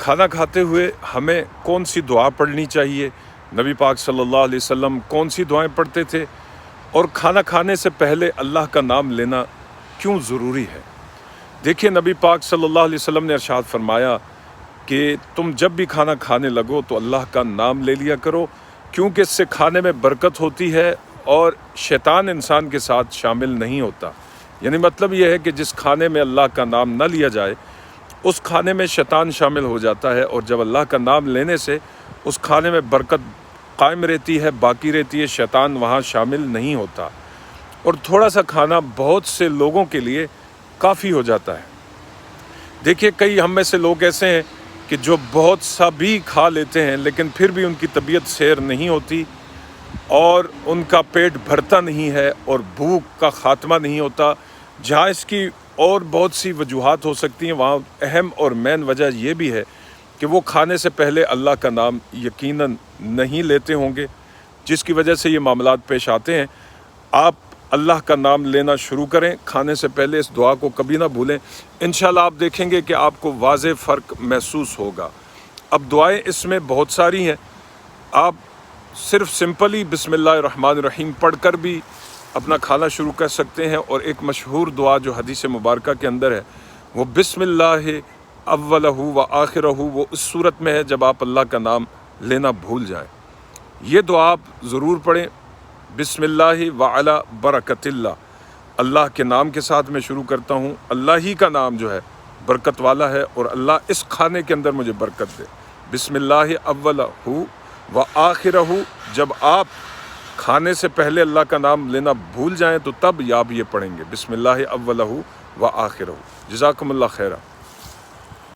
کھانا کھاتے ہوئے ہمیں کون سی دعا پڑھنی چاہیے، نبی پاک صلی اللہ علیہ وسلم کون سی دعائیں پڑھتے تھے، اور کھانا کھانے سے پہلے اللہ کا نام لینا کیوں ضروری ہے۔ دیکھیے نبی پاک صلی اللہ علیہ وسلم نے ارشاد فرمایا کہ تم جب بھی کھانا کھانے لگو تو اللہ کا نام لے لیا کرو، کیونکہ اس سے کھانے میں برکت ہوتی ہے اور شیطان انسان کے ساتھ شامل نہیں ہوتا۔ یعنی مطلب یہ ہے کہ جس کھانے میں اللہ کا نام نہ لیا جائے اس کھانے میں شیطان شامل ہو جاتا ہے، اور جب اللہ کا نام لینے سے اس کھانے میں برکت قائم رہتی ہے، باقی رہتی ہے، شیطان وہاں شامل نہیں ہوتا، اور تھوڑا سا کھانا بہت سے لوگوں کے لیے کافی ہو جاتا ہے۔ دیکھیے کئی ہم میں سے لوگ ایسے ہیں کہ جو بہت سا بھی کھا لیتے ہیں لیکن پھر بھی ان کی طبیعت سیر نہیں ہوتی اور ان کا پیٹ بھرتا نہیں ہے اور بھوک کا خاتمہ نہیں ہوتا۔ جہاں اس کی اور بہت سی وجوہات ہو سکتی ہیں، وہاں اہم اور مین وجہ یہ بھی ہے کہ وہ کھانے سے پہلے اللہ کا نام یقیناً نہیں لیتے ہوں گے، جس کی وجہ سے یہ معاملات پیش آتے ہیں۔ آپ اللہ کا نام لینا شروع کریں کھانے سے پہلے، اس دعا کو کبھی نہ بھولیں، انشاءاللہ آپ دیکھیں گے کہ آپ کو واضح فرق محسوس ہوگا۔ اب دعائیں اس میں بہت ساری ہیں، آپ صرف سمپلی بسم اللہ الرحمن الرحیم پڑھ کر بھی اپنا کھانا شروع کر سکتے ہیں، اور ایک مشہور دعا جو حدیث مبارکہ کے اندر ہے وہ بسم اللہ اولہ و آخرہ، وہ اس صورت میں ہے جب آپ اللہ کا نام لینا بھول جائیں۔ یہ دعا آپ ضرور پڑھیں، بسم اللہ وعلی برکت اللہ، اللہ کے نام کے ساتھ میں شروع کرتا ہوں، اللہ ہی کا نام جو ہے برکت والا ہے، اور اللہ اس کھانے کے اندر مجھے برکت دے۔ بسم اللہ اولہ و آخرہ، جب آپ کھانے سے پہلے اللہ کا نام لینا بھول جائیں تو تب آپ یہ پڑھیں گے، بسم اللہ اولہ و آخرہ۔ جزاکم اللہ خیرہ۔